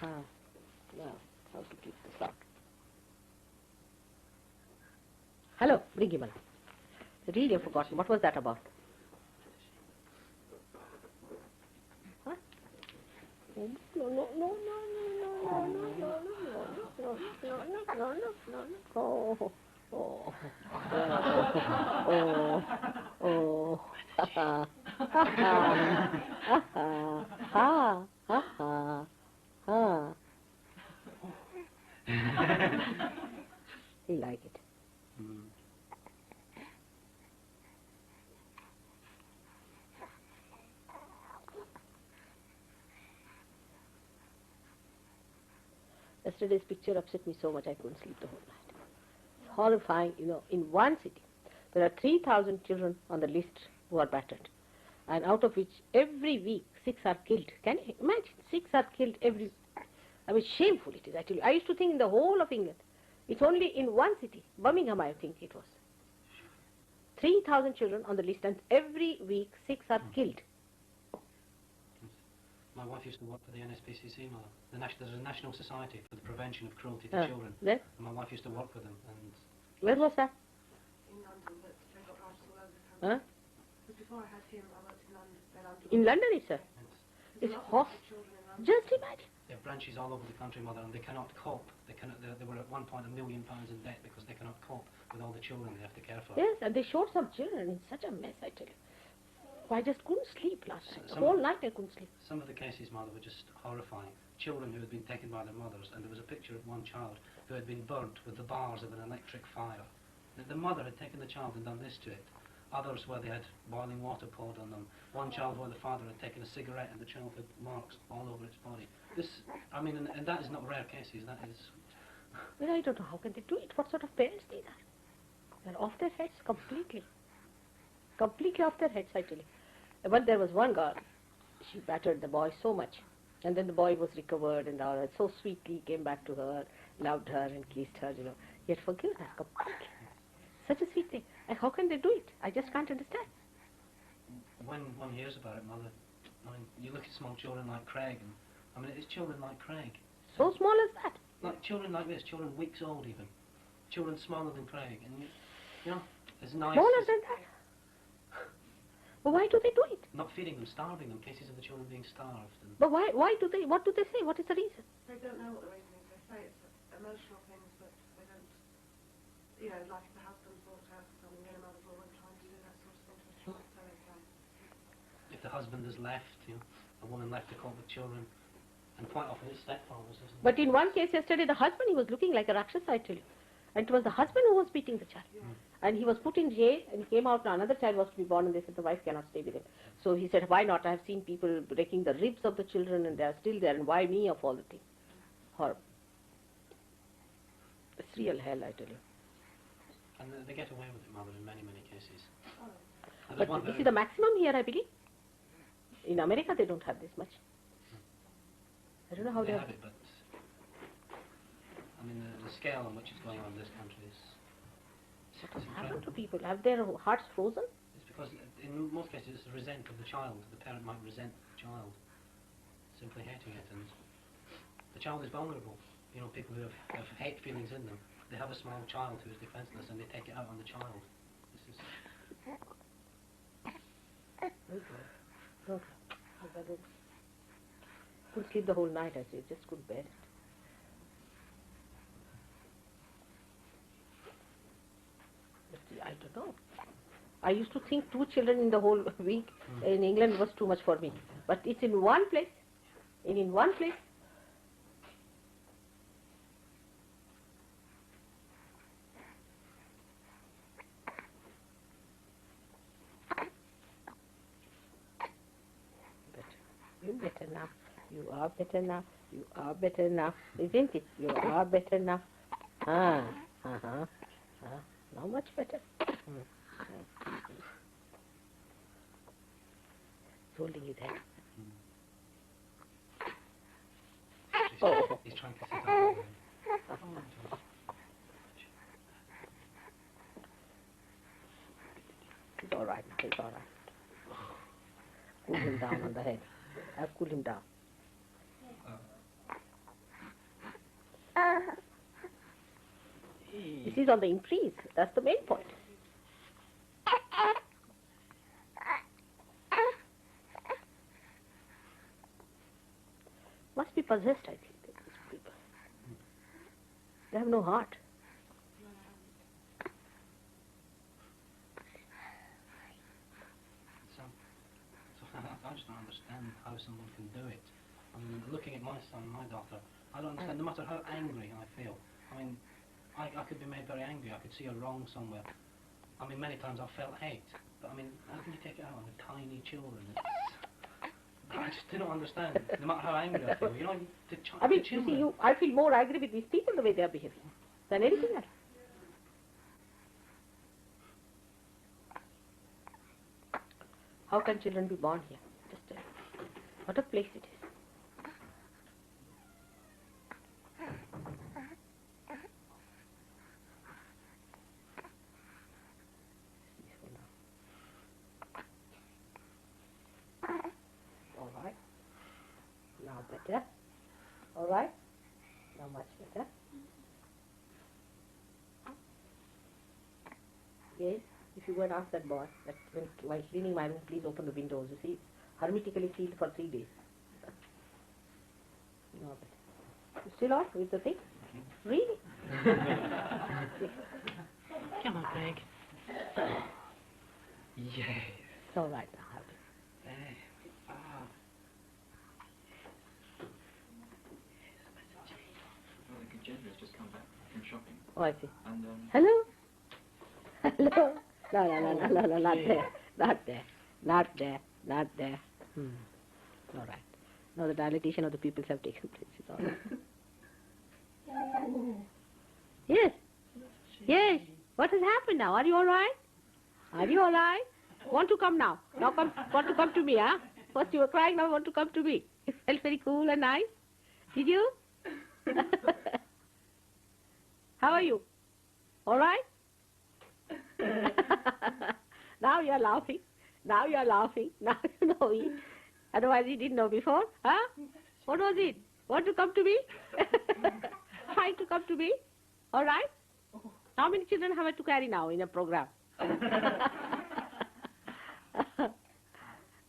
Now, how to keep this out. Hello, bring him along. Really, I've forgotten. What was that about? Huh? No, no, no, no, no, no, no, oh, oh, ha ha, ha ha, ha ha, ha ha. He like it. Yesterday's picture upset me so much I couldn't sleep the whole night. It's horrifying, in one city, there are 3,000 children on the list who are battered. And out of which, every week, 6 are killed. Can you imagine? 6 are killed every... I mean, shameful it is, I tell you. I used to think in the whole of England. It's only in one city, Birmingham, I think it was. 3,000 children on the list, and every week, 6 are killed. My wife used to work for the NSPCC, Mother. There's a National Society for the Prevention of Cruelty to Children. Then? And my wife used to work for them. And where was that? In London, but they got branches all over the country. Huh? Because before I had him, I worked in London. In London, it's it's horrible. Just imagine. They have branches all over the country, Mother, and they cannot cope. They were at one point £1 million in debt because they cannot cope with all the children they have to care for. Yes, and they showed some children in such a mess, I tell you. I just couldn't sleep last night. The whole night I couldn't sleep. Some of the cases, Mother, were just horrifying. Children who had been taken by their mothers, and there was a picture of one child who had been burnt with the bars of an electric fire. The mother had taken the child and done this to it. Others where they had boiling water poured on them. One child where the father had taken a cigarette and the child had marks all over its body. And that is not rare cases, that is... Well, I don't know, how can they do it? What sort of parents these are? They're off their heads completely. Completely off their heads, I tell you. But there was one girl, she battered the boy so much. And then the boy was recovered and all that. So sweetly came back to her, loved her and kissed her, Yet forgive her completely. Such a sweet thing. And how can they do it? I just can't understand. When one hears about it, Mother, you look at small children like Craig, and it's children like Craig. So small as that? Like children like this, children weeks old even. Children smaller than Craig, and as nice... Smaller than that? But why do they do it? Not feeding them, starving them, cases of the children being starved. But why do they, what do they say? What is the reason? They don't know what the reason is. They say it's emotional things, but they don't, like if the husband's bought out or something, then a mother's always trying to do that sort of thing to the child, so they say. If the husband is left, a woman left to cope with children, and quite often it's stepfathers, isn't it? But in one case yesterday, the husband, he was looking like a Rakshasa, I tell you. And it was the husband who was beating the child. Yeah. And he was put in jail, and he came out, and another child was to be born, and they said the wife cannot stay with him. So he said, why not? I have seen people breaking the ribs of the children, and they are still there, and why me of all the things? Horrible. It's real hell, I tell you. And they get away with it, Mother, in many, many cases. Oh. But this is the maximum here, I believe. In America, they don't have this much. I don't know how they have it, but the scale on which it's going on in this country is... What has happened to people? Have their hearts frozen? It's because in most cases it's the resent of the child. The parent might resent the child, simply hating it, and the child is vulnerable. People who have hate feelings in them, they have a small child who is defenseless and they take it out on the child. This is... Couldn't sleep the whole night, I say, just couldn't bear it. I don't know. I used to think 2 children in the whole week in England was too much for me. But it's in one place. And in one place. You're better now. You are better now. You are better now. Isn't it? You are better now. Now much better. He's holding his head. He's trying to sit up. He's all right now. He's all right. Cool him down on the head. I've cooled him down. This is on the increase. That's the main point. Must be possessed, I think, these people. They have no heart. So I just don't understand how someone can do it. I mean, looking at my son and my daughter, I don't understand, no matter how angry I feel. I mean, I could be made very angry, I could see a wrong somewhere. I mean, many times I've felt hate, but I mean, how can you take it out on the tiny children? I just do not understand, no matter how angry I feel, you know, I mean, the you children. see, I feel more angry with these people the way they are behaving than anything else. How can children be born here? Just tell me. What a place it is. All right. Now better. All right. Now much better. Yes. If you go and ask that boy that while cleaning my room, please open the windows. You see, it's hermetically sealed for 3 days. No, but you still on with the thing? Really? Come on, Greg. Yes. It's all right now, have it. Jen has just come back from shopping. Oh, I see. And, Hello? Hello? No, not there. Not there. Not there. Not there. All right. Now the dilatation of the pupils have taken place. It's all right. Yes. Yes. What has happened now? Are you all right? Are you all right? Want to come now? Now want to come to me, huh? First you were crying, now want to come to me. It felt very cool and nice. Did you? How are you? All right? Now you are laughing. Now you are laughing. Now you know it. Otherwise you didn't know before. Huh? What was it? Want to come to me? Trying to come to me? All right? How many children have I to carry now in a program?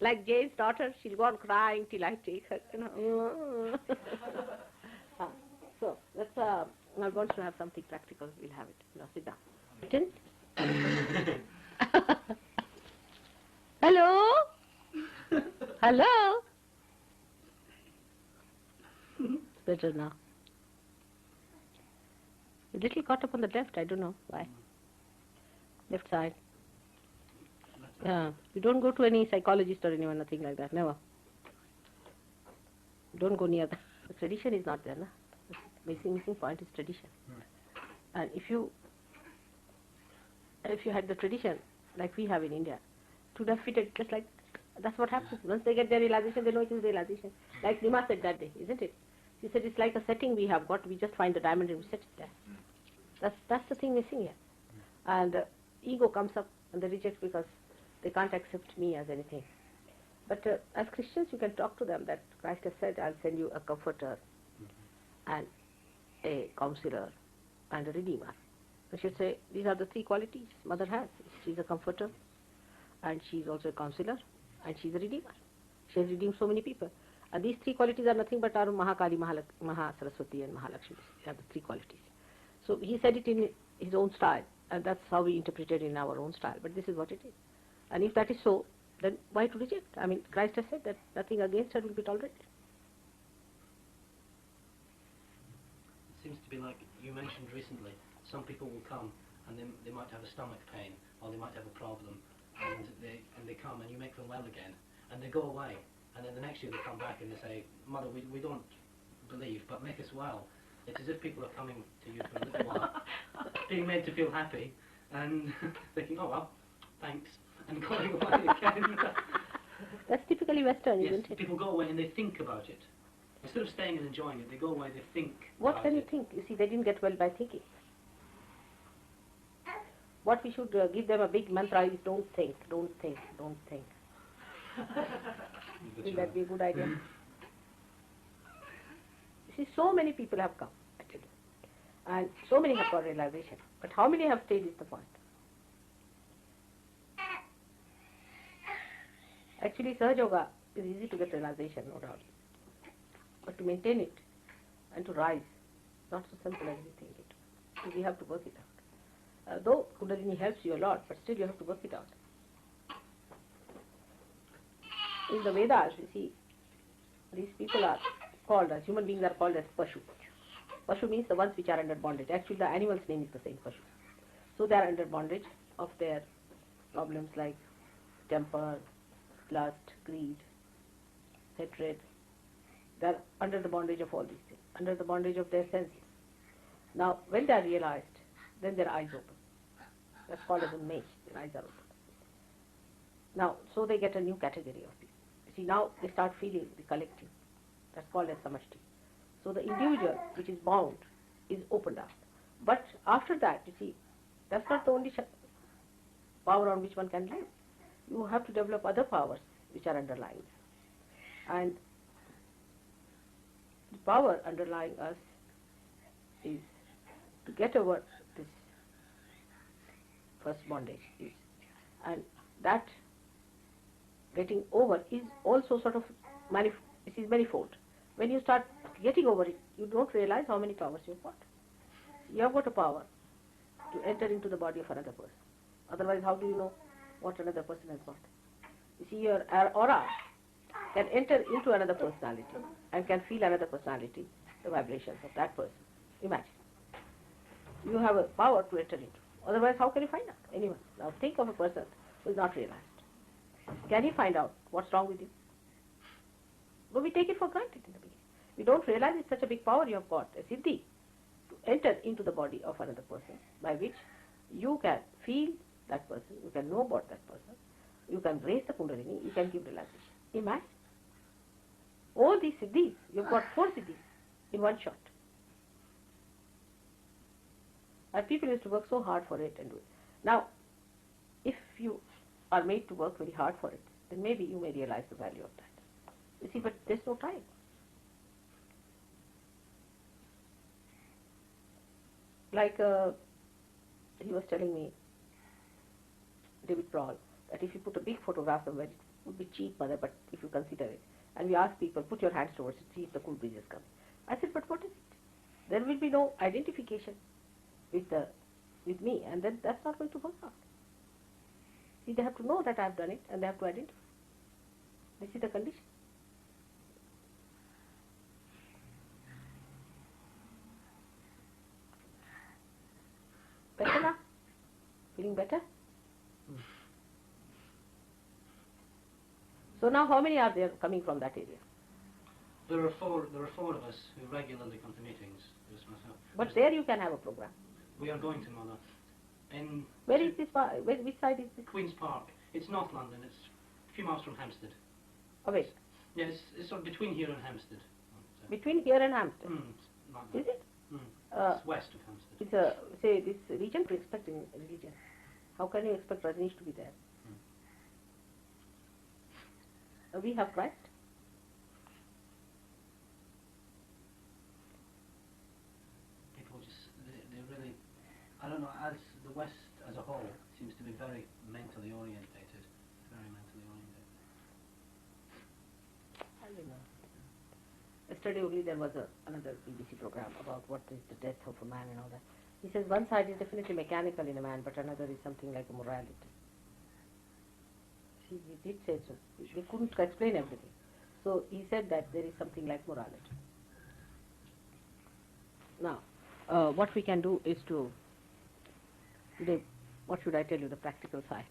Like Jane's daughter, she'll go on crying till I take her. You know. So let's. I'm going to have something practical. We'll have it. Now sit down. Hello. Hello. It's better now. A little caught up on the left. I don't know why. Left side. You don't go to any psychologist or anyone, nothing like that. Never. Don't go near that. The tradition is not there, no? The missing point is tradition. And if you had the tradition like we have in India, it would have fitted just like that's what happens. Once they get their realization, they know it is realization. Like Nima said that day, isn't it? She said it's like a setting we have got. We just find the diamond and we set it there. That's the thing missing here. And ego comes up and they reject because they can't accept me as anything. But as Christians, you can talk to them that Christ has said, I'll send you a comforter and a counselor and a redeemer. We should say these are the 3 qualities Mother has. She's a comforter and she's also a counselor and she's a redeemer. She has redeemed so many people. And these 3 qualities are nothing but our Mahakali, Mahasaraswati and Mahalakshmi. They are the 3 qualities. So he said it in his own style and that's how we interpret it in our own style. But this is what it is. And if that is so, then why to reject? I mean, Christ has said that nothing against her will be tolerated. It seems to be like you mentioned recently, some people will come and they might have a stomach pain or they might have a problem and they come and you make them well again and they go away and then the next year they come back and they say, Mother, we don't believe, but make us well. It's as if people are coming to you for a little while, being made to feel happy and thinking, oh well, thanks, and going away again. That's typically Western, Yes, isn't it? people go away and they think about it. Instead of staying and enjoying it, they go away, they think What about can you it. think? You see, they didn't get well by thinking. What we should give them a big mantra is don't think, don't think, don't think. Will that be a good idea? You see, so many people have come, I tell you. And so many have got realization. But how many have stayed is the point. Actually, Sahaja Yoga is easy to get realization, no doubt. But to maintain it and to rise, not so simple as we think it. So we have to work it out. Though Kundalini helps you a lot, but still you have to work it out. In the Vedas, you see, these people are called as, human beings are called as Pashu. Pashu means the ones which are under bondage. Actually, the animal's name is the same, Pashu. So they are under bondage of their problems like temper, lust, greed, hatred. They are under the bondage of all these things, under the bondage of their senses. Now, when they are realized, then their eyes open. That's called as a mage. Their eyes are open. Now, so they get a new category of people. You see, now they start feeling the collective. That's called as samashti. So the individual, which is bound, is opened up. But after that, you see, that's not the only power on which one can live. You have to develop other powers which are underlying. And the power underlying us is to get over this first bondage. And that getting over is also sort of it is manifold. When you start getting over it, you don't realize how many powers you've got. You have got a power to enter into the body of another person. Otherwise, how do you know what another person has got? You see, your aura can enter into another personality and can feel another personality, the vibrations of that person. Imagine. You have a power to enter into. Otherwise, how can you find out? Anyone. Now think of a person who is not realized. Can he find out what's wrong with you? But we take it for granted in the beginning. We don't realize it's such a big power you have got, a siddhi, to enter into the body of another person, by which you can feel that person, you can know about that person, you can raise the kundalini, you can give realization. Imagine. All these siddhis, you've got 4 siddhis in one shot. And people used to work so hard for it and do it. Now, if you are made to work very hard for it, then maybe you may realize the value of that. You see, but there's no time. Like he was telling me, David Brawl, that if you put a big photograph somewhere, it would be cheap, mother, but if you consider it. And we ask people, put your hands towards it, see if the cool breeze is coming. I said, but what is it? There will be no identification with me, and then that's not going to work out. See, they have to know that I have done it, and they have to identify. This is the condition. Better now? Feeling better? So now how many are there coming from that area? There are four of us who regularly come to meetings. There's myself. But there you can have a program. We are going to, Mother. In Where is this? Which side is this? Queen's Park. It's North London. It's a few miles from Hampstead. Oh wait, Yeah, it's sort of between here and Hampstead. between here and Hampstead. Like that. Is it? It's west of Hampstead. It's a, say, this region to expect in religion. How can you expect Rajneesh to be there? We have Christ. People just, they really, I don't know, as the West as a whole seems to be very mentally orientated. Very mentally orientated. I don't know. Yesterday only there was another BBC program about what is the death of a man and all that. He says one side is definitely mechanical in a man, but another is something like a morality. See, he did say so. They couldn't explain everything. So he said that there is something like morality. Now, what we can do is to, today, what should I tell you, the practical side?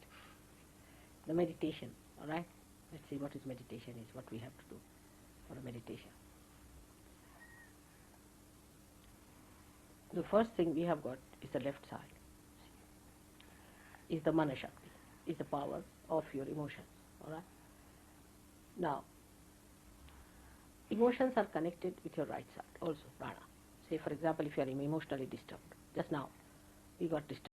The meditation, all right? Let's see what is meditation is, what we have to do for a meditation. The first thing we have got is the left side, is the mana shakti, is the power of your emotions, all right? Now, emotions are connected with your right side also, prana. Say for example, if you are emotionally disturbed, just now we got disturbed.